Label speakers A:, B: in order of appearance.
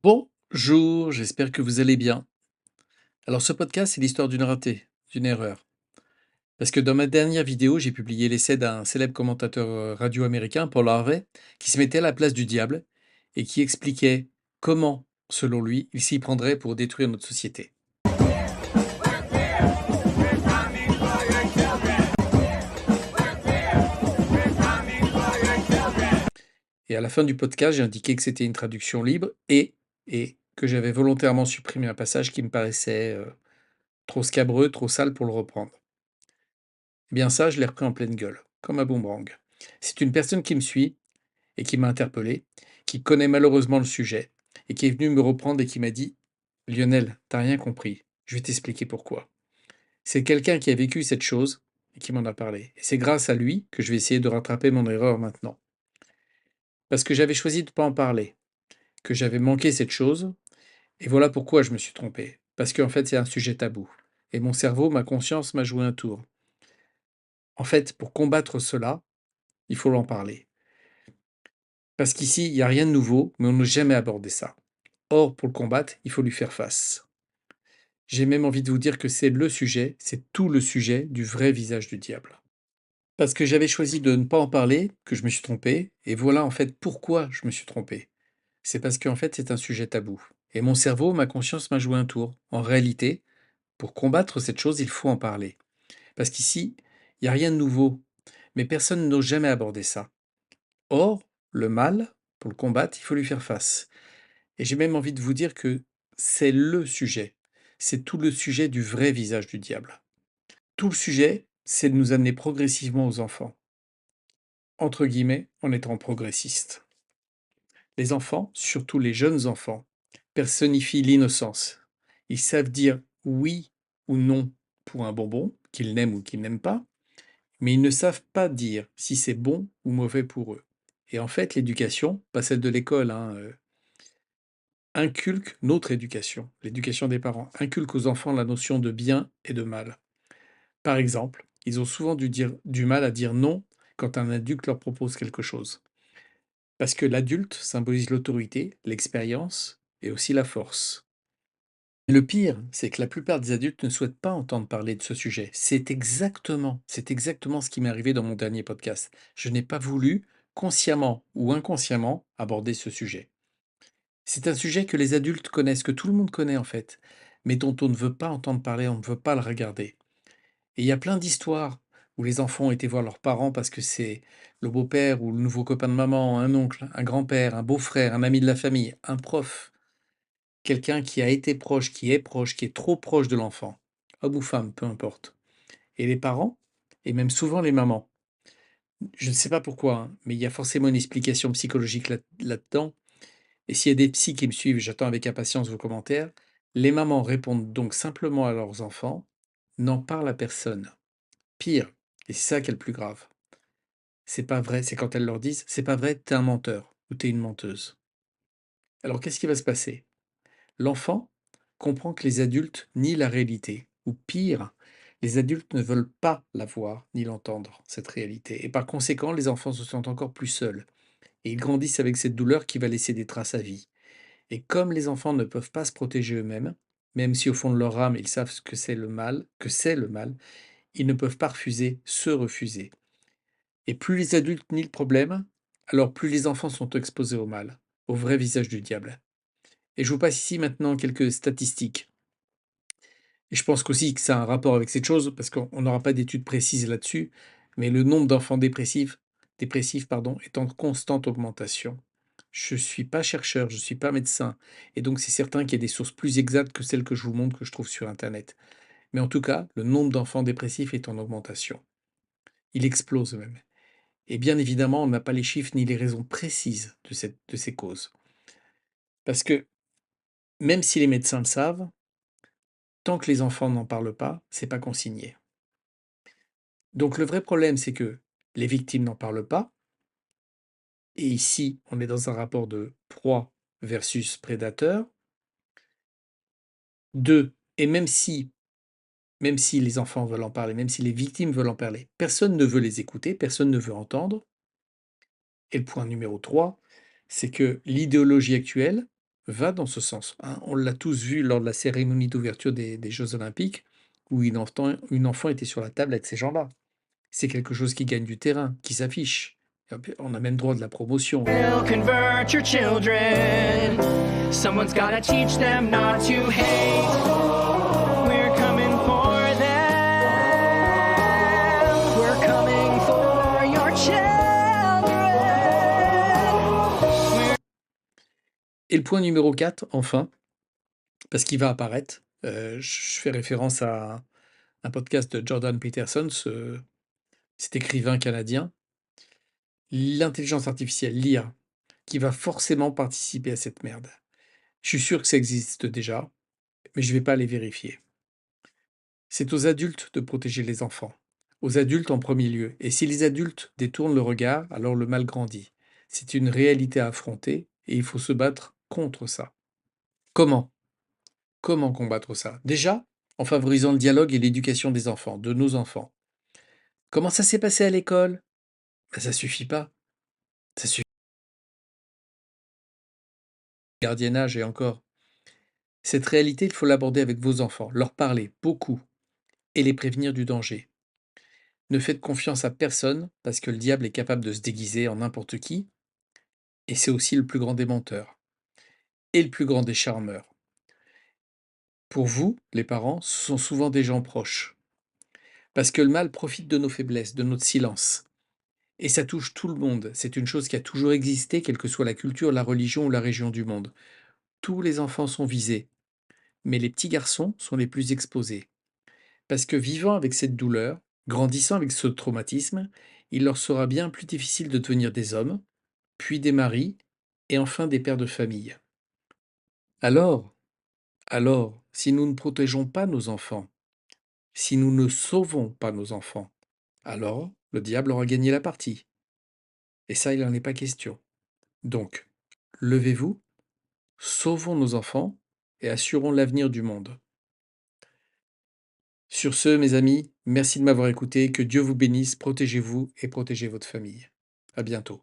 A: Bonjour, j'espère que vous allez bien. Alors ce podcast, c'est l'histoire d'une ratée, d'une erreur. Parce que dans ma dernière vidéo, j'ai publié l'essai d'un célèbre commentateur radio américain, Paul Harvey, qui se mettait à la place du diable et qui expliquait comment, selon lui, il s'y prendrait pour détruire notre société. Et à la fin du podcast, j'ai indiqué que c'était une traduction libre et que j'avais volontairement supprimé un passage qui me paraissait trop scabreux, trop sale pour le reprendre. Eh bien ça, je l'ai repris en pleine gueule, comme un boomerang. C'est une personne qui me suit et qui m'a interpellé, qui connaît malheureusement le sujet et qui est venu me reprendre et qui m'a dit: «Lionel, t'as rien compris, je vais t'expliquer pourquoi». C'est quelqu'un qui a vécu cette chose et qui m'en a parlé et c'est grâce à lui que je vais essayer de rattraper mon erreur maintenant. Parce que j'avais choisi de ne pas en parler, que j'avais manqué cette chose et voilà pourquoi je me suis trompé. Parce qu'en fait, c'est un sujet tabou et mon cerveau, ma conscience m'a joué un tour. En fait, pour combattre cela, il faut en parler. Parce qu'ici, il y a rien de nouveau, mais on n'a jamais abordé ça. Or, pour le combattre, il faut lui faire face. J'ai même envie de vous dire que c'est le sujet, c'est tout le sujet du vrai visage du diable. Parce que j'avais choisi de ne pas en parler, que je me suis trompé, et voilà en fait pourquoi je me suis trompé. C'est parce qu'en fait c'est un sujet tabou. Et mon cerveau, ma conscience m'a joué un tour. En réalité, pour combattre cette chose, il faut en parler. Parce qu'ici, il n'y a rien de nouveau, mais personne n'ose jamais aborder ça. Or, le mal, pour le combattre, il faut lui faire face. Et j'ai même envie de vous dire que c'est le sujet. C'est tout le sujet du vrai visage du diable. Tout le sujet, c'est de nous amener progressivement aux enfants, entre guillemets, en étant progressiste. Les enfants, surtout les jeunes enfants, personnifient l'innocence. Ils savent dire oui ou non pour un bonbon, qu'ils n'aiment ou qu'ils n'aiment pas, mais ils ne savent pas dire si c'est bon ou mauvais pour eux. Et en fait, l'éducation, pas celle de l'école, hein, inculque notre éducation, l'éducation des parents, inculque aux enfants la notion de bien et de mal. Par exemple, ils ont souvent du mal à dire non quand un adulte leur propose quelque chose. Parce que l'adulte symbolise l'autorité, l'expérience et aussi la force. Et le pire, c'est que la plupart des adultes ne souhaitent pas entendre parler de ce sujet. C'est exactement ce qui m'est arrivé dans mon dernier podcast. Je n'ai pas voulu, consciemment ou inconsciemment, aborder ce sujet. C'est un sujet que les adultes connaissent, que tout le monde connaît en fait, mais dont on ne veut pas entendre parler, on ne veut pas le regarder. Et il y a plein d'histoires où les enfants ont été voir leurs parents parce que c'est le beau-père ou le nouveau copain de maman, un oncle, un grand-père, un beau-frère, un ami de la famille, un prof, quelqu'un qui a été proche, qui est trop proche de l'enfant, homme ou femme, peu importe. Et les parents, et même souvent les mamans, je ne sais pas pourquoi, hein, mais il y a forcément une explication psychologique là-dedans. Et s'il y a des psys qui me suivent, j'attends avec impatience vos commentaires. Les mamans répondent donc simplement à leurs enfants: «N'en parle à personne». Pire, et c'est ça qui est le plus grave, c'est pas vrai, c'est quand elles leur disent: «C'est pas vrai, t'es un menteur ou t'es une menteuse». Alors qu'est-ce qui va se passer? L'enfant comprend que les adultes nient la réalité, ou pire, les adultes ne veulent pas la voir ni l'entendre, cette réalité. Et par conséquent, les enfants se sentent encore plus seuls. Et ils grandissent avec cette douleur qui va laisser des traces à vie. Et comme les enfants ne peuvent pas se protéger eux-mêmes, même si au fond de leur âme ils savent ce que c'est le mal, ils ne peuvent pas refuser, se refuser. Et plus les adultes nient le problème, alors plus les enfants sont exposés au mal, au vrai visage du diable. Et je vous passe ici maintenant quelques statistiques. Et je pense qu'aussi que ça a un rapport avec cette chose, parce qu'on n'aura pas d'études précises là-dessus, mais le nombre d'enfants dépressifs pardon, est en constante augmentation. Je ne suis pas chercheur, je ne suis pas médecin, et donc c'est certain qu'il y a des sources plus exactes que celles que je vous montre, que je trouve sur Internet. Mais en tout cas, le nombre d'enfants dépressifs est en augmentation. Il explose même. Et bien évidemment, on n'a pas les chiffres ni les raisons précises de ces causes. Parce que même si les médecins le savent, tant que les enfants n'en parlent pas, c'est pas consigné. Donc le vrai problème, c'est que les victimes n'en parlent pas, et ici, on est dans un rapport de proie versus prédateur. 2, et même si les enfants veulent en parler, même si les victimes veulent en parler, personne ne veut les écouter, personne ne veut entendre. Et le point numéro 3, c'est que l'idéologie actuelle va dans ce sens, hein. On l'a tous vu lors de la cérémonie d'ouverture des Jeux olympiques, où une enfant était sur la table avec ces gens-là. C'est quelque chose qui gagne du terrain, qui s'affiche. Et hop, on a même droit de la promotion.
B: Will convert your children. Someone's gotta teach them not to hate. We're coming for them. We're coming for your children.
A: Et le point numéro 4, enfin, parce qu'il va apparaître, je fais référence à un podcast de Jordan Peterson, cet écrivain canadien. L'intelligence artificielle, l'IA, qui va forcément participer à cette merde. Je suis sûr que ça existe déjà, mais je vais pas aller vérifier. C'est aux adultes de protéger les enfants. Aux adultes en premier lieu. Et si les adultes détournent le regard, alors le mal grandit. C'est une réalité à affronter et il faut se battre contre ça. Comment? Comment combattre ça? Déjà, en favorisant le dialogue et l'éducation des enfants, de nos enfants. Comment ça s'est passé à l'école? Ben, ça suffit pas. Ça suffit. Gardiennage et encore. Cette réalité, il faut l'aborder avec vos enfants, leur parler beaucoup et les prévenir du danger. Ne faites confiance à personne parce que le diable est capable de se déguiser en n'importe qui et c'est aussi le plus grand des menteurs et le plus grand des charmeurs. Pour vous, les parents, ce sont souvent des gens proches parce que le mal profite de nos faiblesses, de notre silence. Et ça touche tout le monde. C'est une chose qui a toujours existé, quelle que soit la culture, la religion ou la région du monde. Tous les enfants sont visés, mais les petits garçons sont les plus exposés. Parce que vivant avec cette douleur, grandissant avec ce traumatisme, il leur sera bien plus difficile de devenir des hommes, puis des maris, et enfin des pères de famille. Alors, si nous ne protégeons pas nos enfants, si nous ne sauvons pas nos enfants, alors le diable aura gagné la partie. Et ça, il n'en est pas question. Donc, levez-vous, sauvons nos enfants et assurons l'avenir du monde. Sur ce, mes amis, merci de m'avoir écouté, que Dieu vous bénisse, protégez-vous et protégez votre famille. À bientôt.